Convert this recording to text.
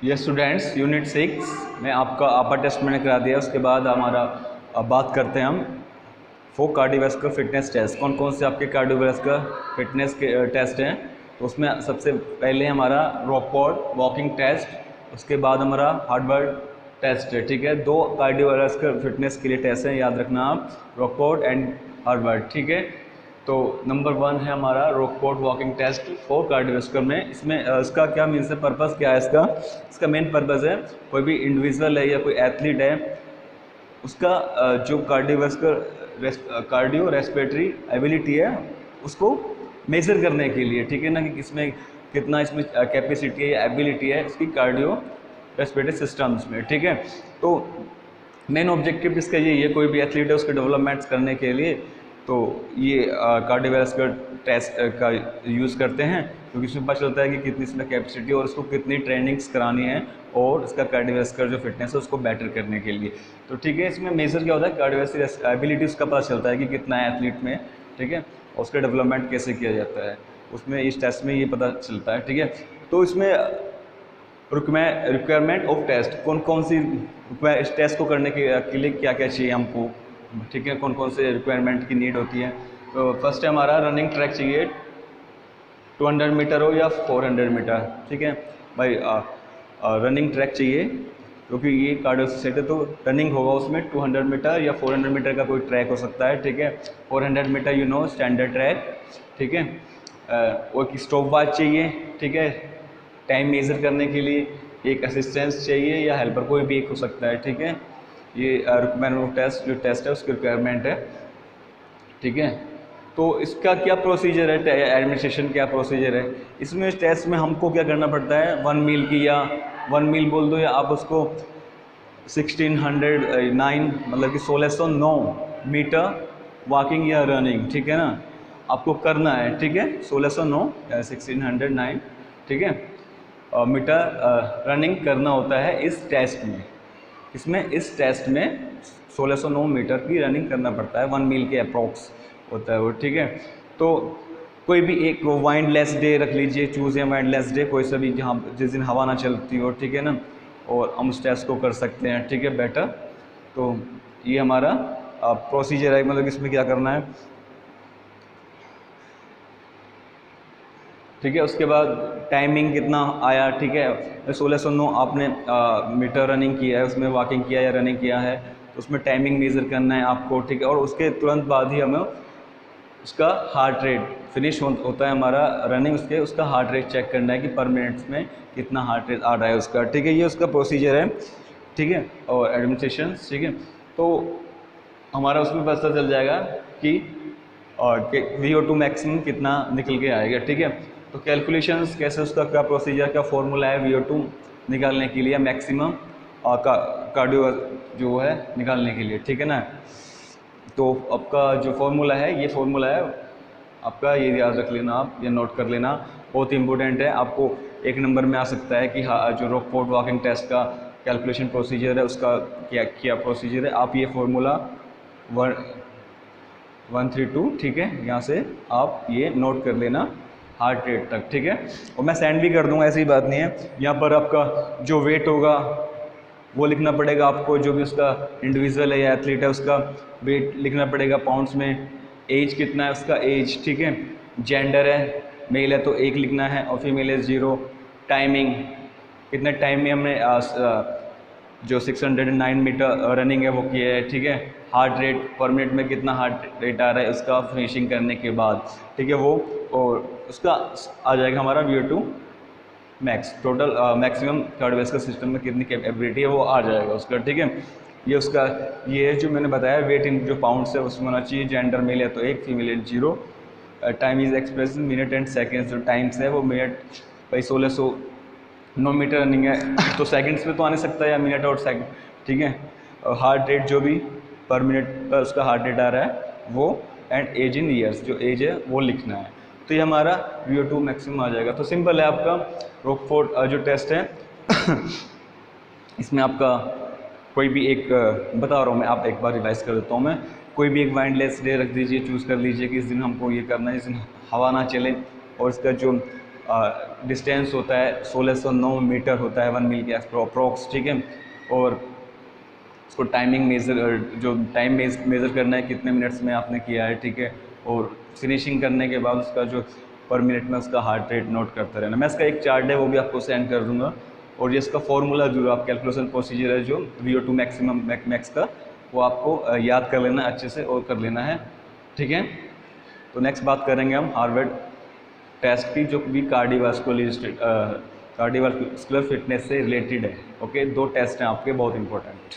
ये students unit 6 में आपका अपर टेस्ट मैंने करा दिया। उसके बाद हमारा अब बात करते हैं हम फोक कार्डियोवास्कुलर फिटनेस टेस्ट। कौन कौन से आपके कार्डियोवास्कुलर फिटनेस के टेस्ट हैं। तो उसमें सबसे पहले हमारा रॉकफोर्ड वॉकिंग टेस्ट, उसके बाद हमारा हार्वर्ड टेस्ट है। ठीक है, दो कार्डियोवास्कुलर फिटनेस के लिए टेस्ट हैं, याद रखना आप, रॉकफोर्ड एंड हार्वर्ड। ठीक है, तो नंबर 1 है हमारा Rockford walking test for cardiovascular में। इसमें इसका क्या मीन्स है, पर्पस क्या है इसका मेन पर्पस है, कोई भी इंडिविजुअल है या कोई एथलीट है, उसका जो कार्डियो रेस्पिरेटरी एबिलिटी है उसको मेजर करने के लिए। ठीक है ना, कि इसमें कितना इसमें कैपेसिटी है या एबिलिटी है इसकी कार्डियो रेस्पिरेटरी सिस्टम्स में। ठीक है, तो मेन ऑब्जेक्टिव इसका यही है, कोई भी एथलीट है उसके डेवलपमेंट्स करने के लिए तो ये कार्डियोवास्कुलर टेस्ट का यूज़ करते हैं, क्योंकि इसमें पता चलता है कि कितनी इसमें कैपेसिटी और उसको कितनी ट्रेनिंग्स करानी है और इसका कार्डियोवास्कुलर जो फिटनेस है उसको बेटर करने के लिए। तो ठीक है, इसमें मेजर क्या होता है, कार्डियोवास्कुलर एबिलिटी उसका पता चलता है कि कितना है एथलीट में। ठीक है, और उसका डेवलपमेंट कैसे किया जाता है उसमें, इस टेस्ट में ये पता चलता है। ठीक है, तो इसमें रिक्वायरमेंट ऑफ टेस्ट, कौन कौन सी इस टेस्ट को करने के लिए क्या क्या चाहिए हमको। ठीक है, कौन कौन से रिक्वायरमेंट की नीड होती है। तो फर्स्ट है हमारा रनिंग ट्रैक चाहिए, 200 मीटर हो या 400 मीटर। ठीक है भाई, रनिंग ट्रैक चाहिए क्योंकि ये कार्डियो सेट है, तो रनिंग होगा उसमें 200 मीटर या 400 मीटर का कोई ट्रैक हो सकता है। ठीक है, 400 metre you know standard track. ठीक है, और स्टॉप वॉच चाहिए। ठीक है, टाइम मेज़र करने के लिए एक असिस्टेंस चाहिए या हेल्पर, कोई भी एक हो सकता है। ठीक है, ये रिक्वायरमेंट ऑफ टेस्ट जो टेस्ट है उसकी रिक्वायरमेंट है। ठीक है, तो इसका क्या प्रोसीजर है, एडमिनिस्ट्रेशन क्या प्रोसीजर है इसमें। इस टेस्ट में हमको क्या करना पड़ता है, 1 मील की या 1 मील बोल दो, या आप उसको 1609 मतलब कि 1609 मीटर वॉकिंग या रनिंग। ठीक है ना, आपको करना है। ठीक है, 1609 या 1609 ठीक है मीटर रनिंग करना होता है इस टेस्ट में। इसमें इस टेस्ट में 1609 मीटर की रनिंग करना पड़ता है, 1 मील के अप्रॉक्स होता है वो। ठीक है, तो कोई भी एक वाइंडलेस डे रख लीजिए, चूज़ है वाइंडलेस डे, कोई सा भी जहाँ जिस दिन हवा ना चलती हो। ठीक है ना, और हम उस टेस्ट को कर सकते हैं। ठीक है, बेटर। तो ये हमारा प्रोसीजर है, मतलब इसमें क्या करना है। ठीक है, उसके बाद टाइमिंग कितना आया। ठीक है, 1609 आपने मीटर रनिंग किया है, उसमें वॉकिंग किया या रनिंग किया है, तो उसमें टाइमिंग मेज़र करना है आपको। ठीक है, और उसके तुरंत बाद ही हमें उसका हार्ट रेट फिनिश होता है हमारा रनिंग, उसका हार्ट रेट चेक करना है कि पर मिनट्स में कितना हार्ट रेट आ रहा है उसका। ठीक है, ये उसका प्रोसीजर है। ठीक है, और एडमिनिस्ट्रेशन। ठीक है, तो हमारा उसमें पता चल जाएगा कि VO2 मैक्सिमम कितना निकल के आएगा। ठीक है, तो कैलकुलेशंस कैसे, उसका क्या प्रोसीजर, क्या फॉर्मूला है VO2 निकालने के लिए, मैक्सिमम और कार्डियो जो है निकालने के लिए। ठीक है ना, तो आपका जो फॉर्मूला है, ये फॉर्मूला है आपका, ये याद रख लेना आप, ये नोट कर लेना, बहुत इंपॉर्टेंट है। आपको 1 नंबर में आ सकता है कि हाँ, जो रॉकफोर्ड वॉकिंग टेस्ट का कैलकुलेशन प्रोसीजर है उसका क्या प्रोसीजर है। आप ये फॉर्मूला 132 ठीक है, यहाँ से आप ये नोट कर लेना हार्ट रेट तक। ठीक है, और मैं सेंड भी कर दूंगा, ऐसी बात नहीं है। यहाँ पर आपका जो वेट होगा वो लिखना पड़ेगा आपको, जो भी उसका इंडिविजुअल है या एथलीट है उसका वेट लिखना पड़ेगा पाउंड्स में। एज कितना है उसका, एज। ठीक है, जेंडर है, मेल है तो 1 लिखना है और फीमेल है 0। टाइमिंग, कितने टाइम में हमने जो 609 मीटर रनिंग है वो किया है। ठीक है, हार्ट रेट पर मिनट में कितना हार्ट रेट आ रहा है उसका फिनिशिंग करने के बाद। ठीक है, वो और उसका आ जाएगा हमारा VO2 max, total maximum cardiovascular system में कितनी कैपेबिलिटी है वो आ जाएगा उसका। ठीक है, ये उसका ये है जो मैंने बताया, वेट इन जो पाउंड्स है उसमें होना चाहिए। जेंडर मेल है तो 1, फीमेल है 0। Time is express in minute and seconds, जो टाइम्स है वो मिनट भाई 1609 मीटर रनिंग है तो सेकंड्स में तो आ नहीं सकता, या मिनट और सेकंड। ठीक है, हार्ट रेट जो भी पर मिनट पर उसका हार्ट रेट आ रहा है वो, एंड एज इन ईयर्स, जो एज है वो लिखना है। तो ये हमारा VO2 मैक्सिमम आ जाएगा। तो सिंपल है आपका रॉकफोर्ड जो टेस्ट है इसमें आपका कोई भी एक बता रहा हूँ मैं, आप एक बार रिवाइज कर देता हूँ मैं। कोई भी एक वाइंडलेस डे रख दीजिए, चूज़ कर लीजिए कि इस दिन हमको ये करना है, इस दिन हवा ना चले, और इसका जो डिस्टेंस होता है 1609 मीटर होता है 1 मील के अप्रॉक्स, ठीक है। और उसको टाइमिंग मेज़र, जो टाइम मेज़र करना है कितने मिनट्स में आपने किया है, ठीक है। और फिनिशिंग करने के बाद उसका जो पर मिनट में उसका हार्ट रेट नोट करते रहना। मैं इसका एक चार्ट है वो भी आपको सेंड कर दूंगा, और ये इसका फॉर्मूला जो आप कैलकुलेशन प्रोसीजर है जो VO2 मैक्सिमम मैक्स का, वो आपको याद कर लेना अच्छे से और कर लेना है, ठीक है। तो नेक्स्ट बात करेंगे हम हार्वर्ड टेस्ट की, जो भी कार्डियोवास्कुलर फिटनेस से रिलेटेड है। ओके, 2 टेस्ट हैं आपके बहुत इंपॉर्टेंट।